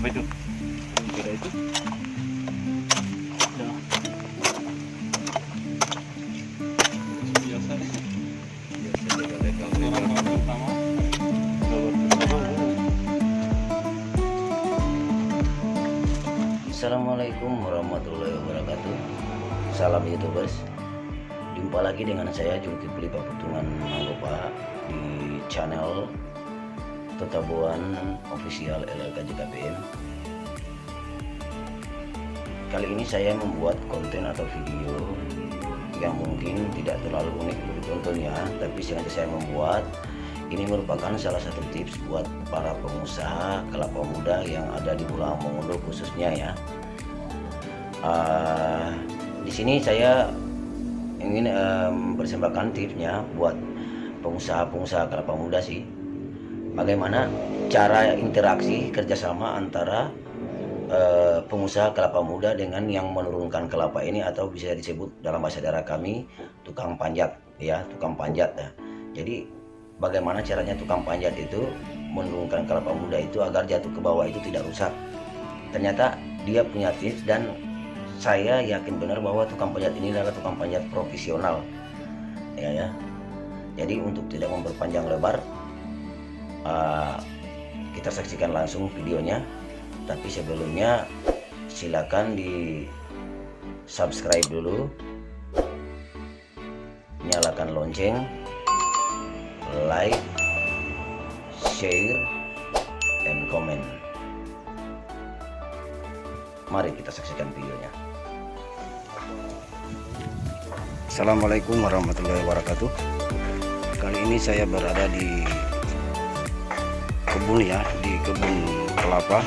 Apa itu? Kira itu. Ya. Biasa. Biasa legal. Orang pertama. Assalamualaikum warahmatullahi wabarakatuh. Salam YouTubers. Jumpa lagi dengan saya Zulkifli Paputungan Manggopa di channel Tetabuan Official LLKJKPM. Kali ini saya membuat konten atau video yang mungkin tidak terlalu unik untuk ditontonnya, tapi sengaja saya membuat. Ini merupakan salah satu tips buat para pengusaha kelapa muda yang ada di Pulau Mongondo khususnya ya. Di sini saya ingin mempersembahkan tipsnya buat pengusaha-pengusaha kelapa muda sih. Bagaimana cara interaksi kerjasama antara pengusaha kelapa muda dengan yang menurunkan kelapa ini, atau bisa disebut dalam bahasa daerah kami tukang panjat ya, tukang panjat ya. Jadi bagaimana caranya tukang panjat itu menurunkan kelapa muda itu agar jatuh ke bawah itu tidak rusak. Ternyata dia punya tips, dan saya yakin benar bahwa tukang panjat ini adalah tukang panjat profesional ya. Jadi untuk tidak memperpanjang lebar, kita saksikan langsung videonya. Tapi sebelumnya silakan di subscribe dulu, nyalakan lonceng, like, share, and comment. Mari kita saksikan videonya. Assalamualaikum warahmatullahi wabarakatuh. Kali ini saya berada di kebun ya, di kebun kelapa.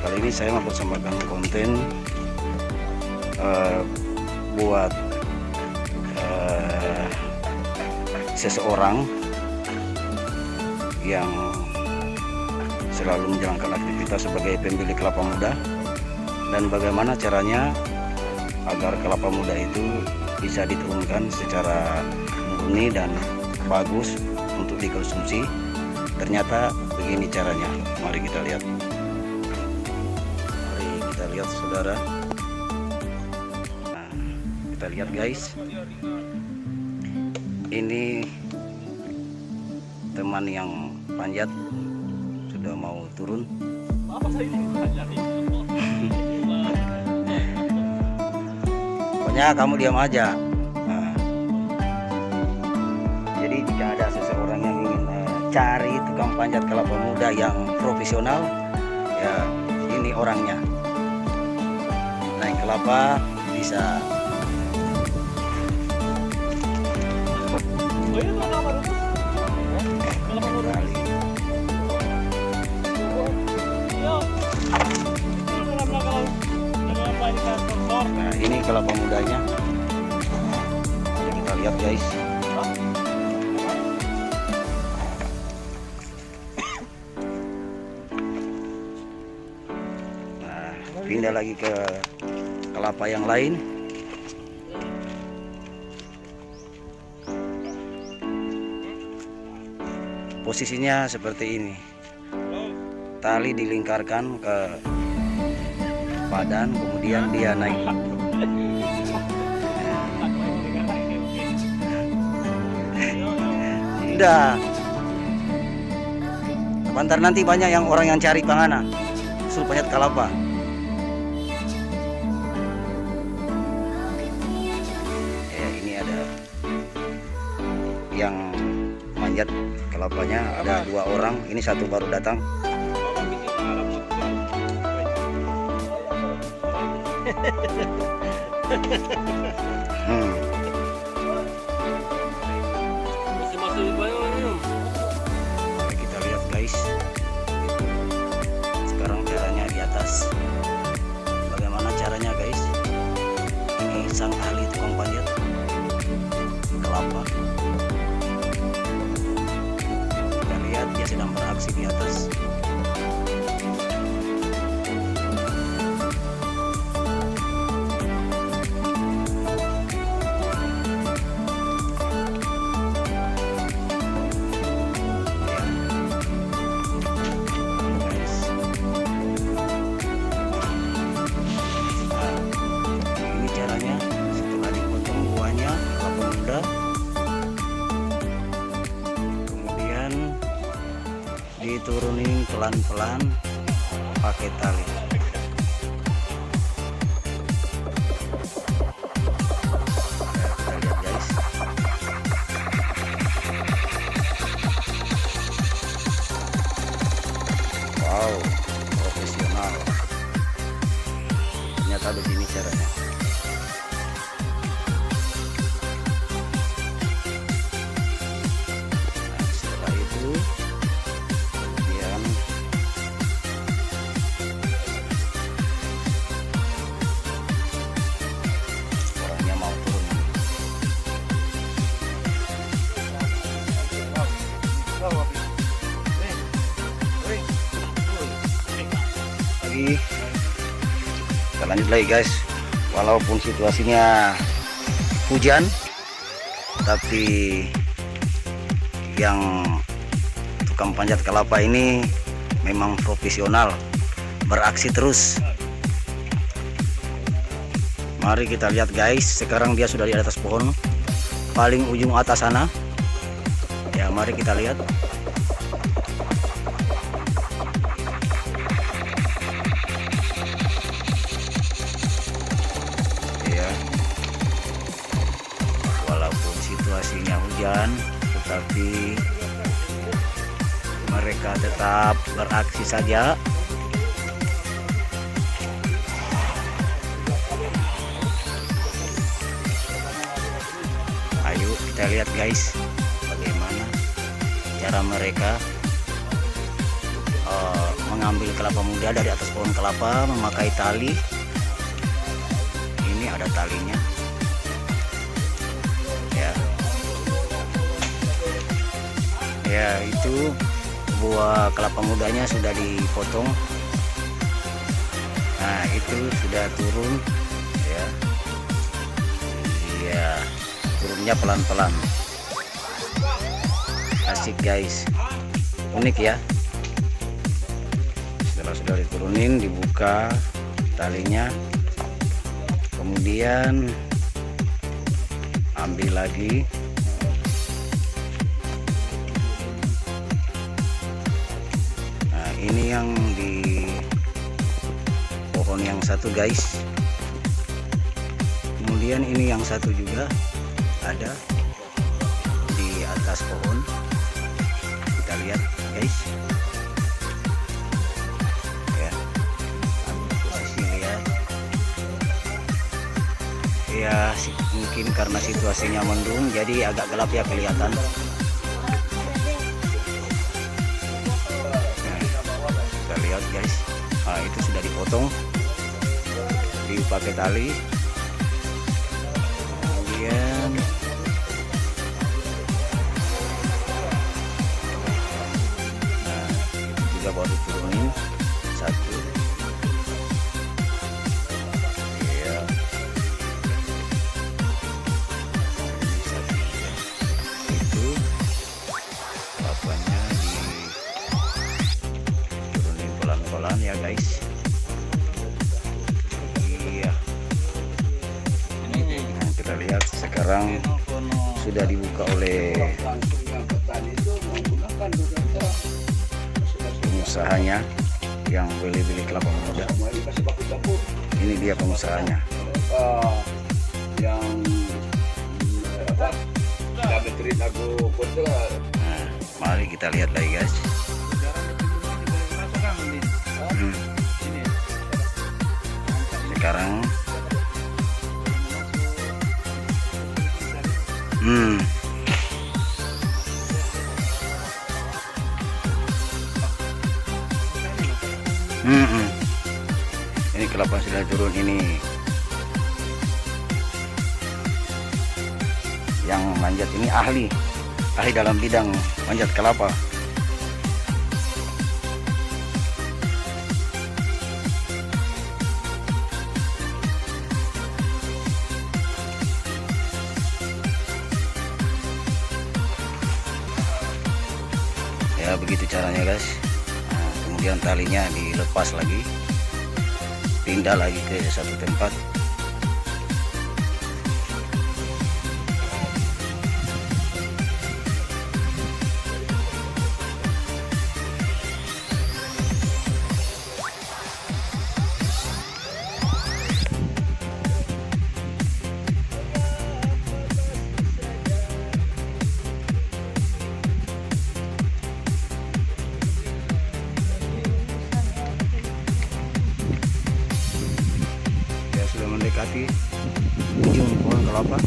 Kali ini saya mempersembahkan konten buat seseorang yang selalu menjalankan aktivitas sebagai pemilik kelapa muda, dan bagaimana caranya agar kelapa muda itu bisa diturunkan secara murni dan bagus untuk dikonsumsi. Ternyata begini caranya, mari kita lihat. Mari kita lihat saudara. Nah, kita lihat guys, ini teman yang panjat sudah mau turun. Pokoknya kamu diam aja. Nah, jadi jika ada seseorang yang ingin cari tukang panjat kelapa muda yang profesional, ya ini orangnya. Naik kelapa bisa. Nah, ini kelapa mudanya. Jadi kita lihat guys. Nah, pindah lagi ke kelapa yang lain. Posisinya seperti ini. Tali dilingkarkan ke badan, kemudian dia naik. Tidak. Bentar nanti banyak yang orang yang cari pangana, suruh panjat kelapa. Ya, ini ada yang manjat kelapanya, ada 2 orang. Ini satu baru datang. Mari kita lihat guys. Sekarang caranya di atas. Bagaimana caranya guys? Ini sang ahli tukang panjat kelapa. Kita lihat dia sedang beraksi di atas. pelan-pelan pakai tali. Kita lihat guys. Wow, profesional. Ternyata begini caranya. Nah, setelah itu kemudian orangnya mau turun. Lagi kita lanjut lagi guys, walaupun situasinya hujan tapi yang tukang panjat kelapa ini memang profesional, beraksi terus. Mari kita lihat guys, sekarang dia sudah di atas pohon paling ujung atas sana ya. Mari kita lihat. Walaupun situasinya hujan, tetapi mereka tetap beraksi saja. Ayo kita lihat guys, bagaimana cara mereka mengambil kelapa muda dari atas pohon kelapa memakai tali. Ini ada talinya. Ya, itu buah kelapa mudanya sudah dipotong. Nah, itu sudah turun ya. Iya, turunnya pelan-pelan. Asik guys, unik ya. Setelah sudah diturunin, dibuka talinya, kemudian ambil lagi. Ini yang di pohon yang satu guys, kemudian ini yang satu juga ada di atas pohon. Kita lihat guys ya, ambil posisi lihat ya. Mungkin karena situasinya mendung jadi agak gelap ya kelihatan. Lihat guys, nah, itu sudah dipotong, dipakai tali, kemudian nah, itu juga baru turunin satu ya. Itu kelapanya pelan-pelan ya guys. Iya. Nah, kita lihat sekarang sudah dibuka oleh pengusahanya yang beli-beli kelapa muda. Ini dia pengusahanya. Yang Nah, mari kita lihat lagi guys. Sekarang ini kelapa sudah turun. Ini yang manjat ini ahli dalam bidang manjat kelapa. Ya begitu caranya guys. Nah, kemudian talinya dilepas lagi, pindah lagi ke satu tempat. mendekati ujung pohon kelapa.